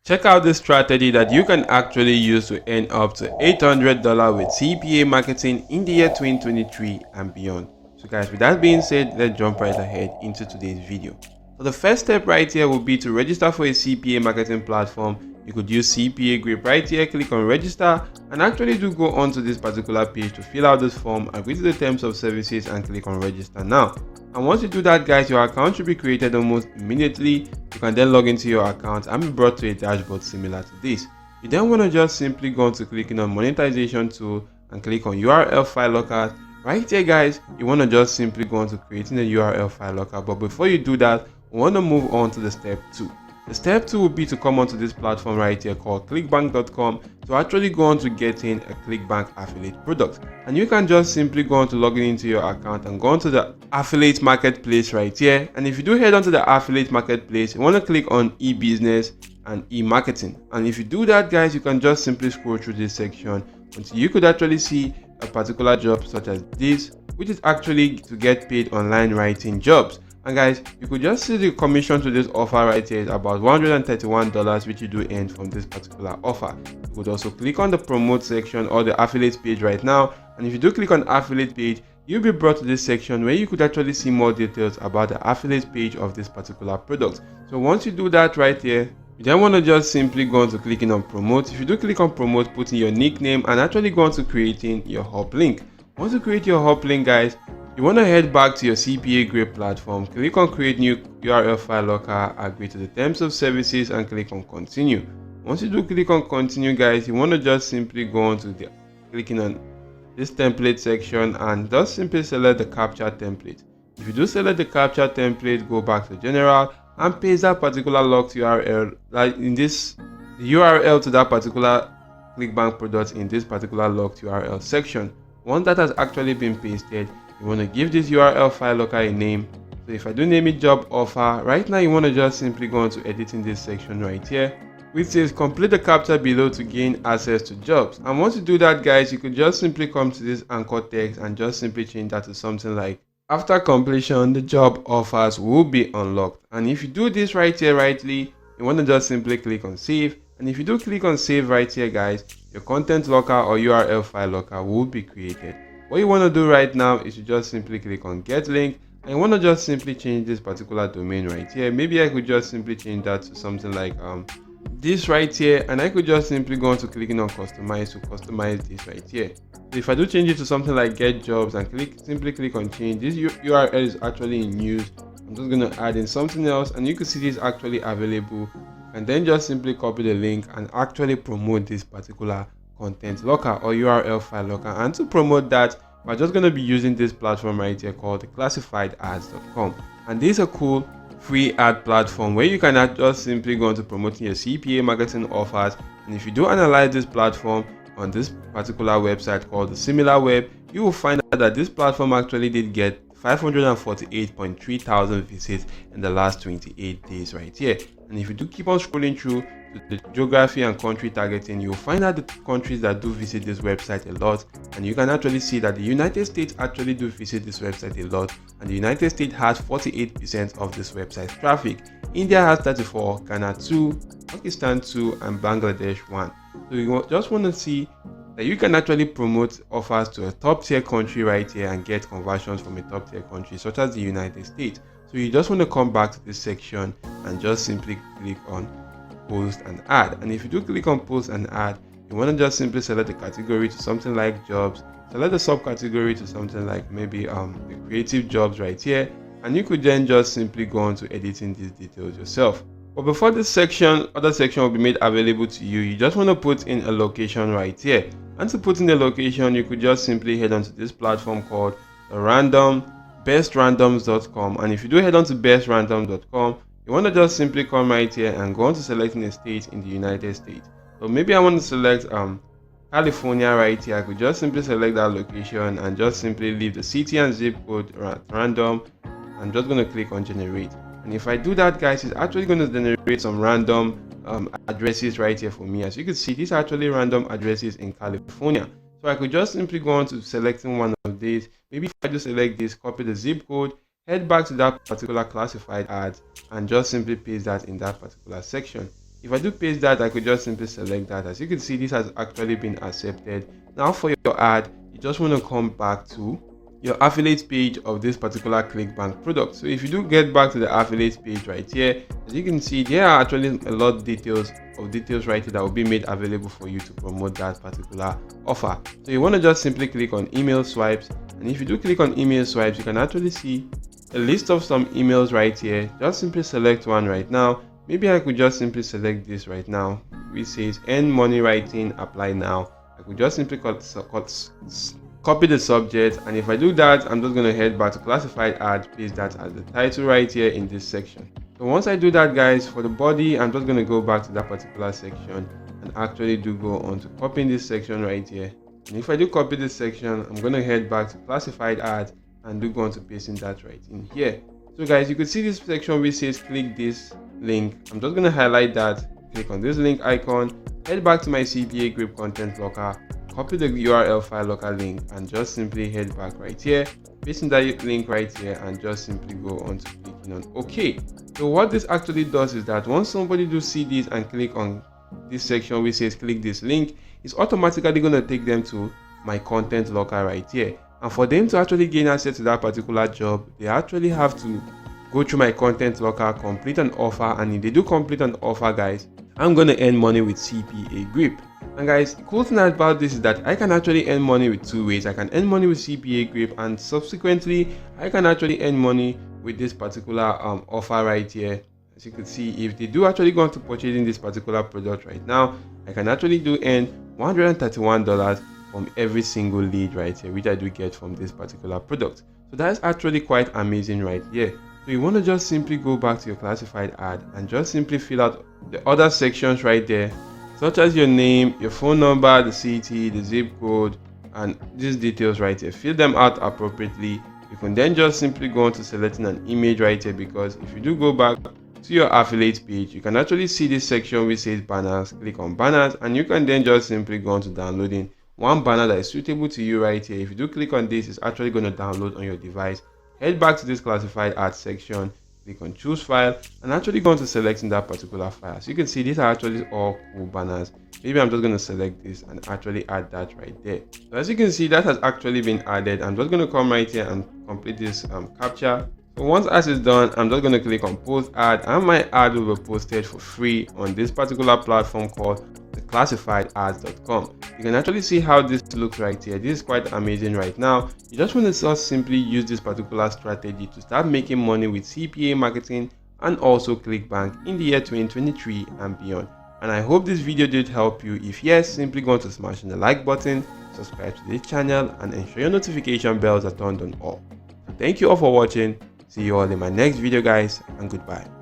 Check out this strategy that you can actually use to earn up to $800 with CPA marketing in the year 2023 and beyond. So guys, with that being said, let's jump right ahead into today's video. So the first step right here will be to register for a CPA marketing platform. You could use CPA Grip right here, click on register, and actually do go on to this particular page to fill out this form, agree to the terms of services, and click on register now. And once you do that guys, your account should be created almost immediately. You can then log into your account and be brought to a dashboard similar to this. You then want to just simply go on to clicking on monetization tool and click on URL file locker. Right here guys, you want to just simply go on to creating a URL file locker, but before you do that, we want to move on to the step 2. The step 2 will be to come onto this platform right here called clickbank.com to actually go on to getting a ClickBank affiliate product. And you can just simply go on to log into your account and go on to the affiliate marketplace right here. And if you do head onto the affiliate marketplace, you want to click on e-business and e-marketing. And if you do that guys, you can just simply scroll through this section until you could actually see a particular job such as this, which is actually to get paid online writing jobs. And guys, you could just see the commission to this offer right here is about $131, which you do earn from this particular offer. You could also click on the promote section or the affiliate page right now, and if you do click on affiliate page, you'll be brought to this section where you could actually see more details about the affiliate page of this particular product. So once you do that right here, you then want to just simply go on to clicking on promote. If you do click on promote, put in your nickname and actually go on to creating your hub link. Once you create your hub link guys, you want to head back to your CPA Grip platform, click on create new URL file locker, agree to the terms of services and click on continue. Once you do click on continue guys, you want to just simply go on to the clicking on this template section and just simply select the captcha template. If you do select the captcha template, go back to general and paste that particular locked URL, like in this the URL to that particular ClickBank product in this particular locked URL section. Once that has actually been pasted, you want to give this URL file locker a name. So if I do name it job offer, right now you want to just simply go on to editing this section right here, which says complete the captcha below to gain access to jobs. And once you do that guys, you could just simply come to this anchor text and just simply change that to something like, after completion, the job offers will be unlocked. And if you do this right here rightly, you want to just simply click on save. And if you do click on save right here guys, your content locker or URL file locker will be created. What you want to do right now is to just simply click on get link, and you want to just simply change this particular domain right here. Maybe I could just simply change that to something like this right here, and I could just simply go on to clicking on customize to customize this right here. So if I do change it to something like get jobs and simply click on change, this URL is actually in use. I'm just going to add in something else, and you can see this actually available, and then just simply copy the link and actually promote this particular content locker or URL file locker. And to promote that, we're just going to be using this platform right here called classifiedads.com. And this is a cool free ad platform where you can just simply go into promoting your CPA marketing offers. And if you do analyze this platform on this particular website called the Similar Web, you will find out that this platform actually did get 548.3 thousand visits in the last 28 days right here. And if you do keep on scrolling through to the geography and country targeting, you'll find out the countries that do visit this website a lot, and you can actually see that the United States actually do visit this website a lot, and the United States has 48% of this website's traffic. India has 34, Ghana 2, Pakistan 2, and Bangladesh 1. So you just want to see that you can actually promote offers to a top tier country right here and get conversions from a top tier country such as the United States. So you just want to come back to this section and just simply click on post and ad. And if you do click on post and ad, you want to just simply select the category to something like jobs, select the subcategory to something like maybe the creative jobs right here, and you could then just simply go on to editing these details yourself. But before this section, other section will be made available to you, you just want to put in a location right here. And to put in the location, you could just simply head onto this platform called bestrandoms.com. And if you do head on to bestrandoms.com, you want to just simply come right here and go on to selecting a state in the United States. So maybe I want to select California right here. I could just simply select that location and just simply leave the city and zip code at random. I'm just going to click on generate. And if I do that guys, it's actually going to generate some random addresses right here for me. As you can see, these are actually random addresses in California. So I could just simply go on to selecting one of these. Maybe if I just select this, copy the zip code, head back to that particular classified ad and just simply paste that in that particular section. If I do paste that, I could just simply select that. As you can see, this has actually been accepted. Now for your ad, you just want to come back to your affiliate page of this particular ClickBank product. So if you do get back to the affiliate page right here, as you can see, there are actually a lot of details right here that will be made available for you to promote that particular offer. So you want to just simply click on email swipes, and if you do click on email swipes, you can actually see a list of some emails right here. Just simply select one right now. Maybe I could just simply select this right now, which says earn money writing, apply now. I could just simply copy the subject, and if I do that, I'm just going to head back to classified ad, paste that as the title right here in this section. So once I do that, guys, for the body, I'm just going to go back to that particular section and actually do go on to copying this section right here. And if I do copy this section, I'm going to head back to classified ad and do go on to pasting that right in here. So guys, you could see this section which says click this link. I'm just going to highlight that, click on this link icon, head back to my CPA grip content locker, copy the URL file locker link, and just simply head back right here, pasting that link right here, and just simply go on to clicking on OK. So what this actually does is that once somebody do see this and click on this section which says click this link, it's automatically going to take them to my content locker right here. And for them to actually gain access to that particular job, they actually have to go through my content locker, complete an offer, and if they do complete an offer, guys, I'm going to earn money with CPA grip. And guys, the cool thing about this is that I can actually earn money with two ways. I can earn money with CPA grip, and subsequently I can actually earn money with this particular offer right here. As you can see, if they do actually go on to purchasing this particular product right now, I can actually do earn $131 from every single lead right here, which I do get from this particular product. So that's actually quite amazing right here. So you want to just simply go back to your classified ad and just simply fill out the other sections right there, such as your name, your phone number, the city, the zip code, and these details right here. Fill them out appropriately. You can then just simply go on to selecting an image right here, because if you do go back to your affiliate page, you can actually see this section which says banners. Click on banners, and you can then just simply go on to downloading one banner that is suitable to you right here. If you do click on this, it's actually going to download on your device. Head back to this classified ad section, click on choose file, and actually go on to selecting that particular file. So you can see these are actually all cool banners. Maybe I'm just going to select this and actually add that right there. So as you can see, that has actually been added. I'm just going to come right here and complete this captcha. So once as is done, I'm just going to click on post ad, and my ad will be posted for free on this particular platform called classifiedads.com. You can actually see how this looks right here. This is quite amazing right now. You just want to just simply use this particular strategy to start making money with CPA marketing and also ClickBank in the year 2023 and beyond. And I hope this video did help you. If yes, simply go on to smash the like button, subscribe to this channel, and ensure your notification bells are turned on all. So thank you all for watching. See you all in my next video, guys, and goodbye.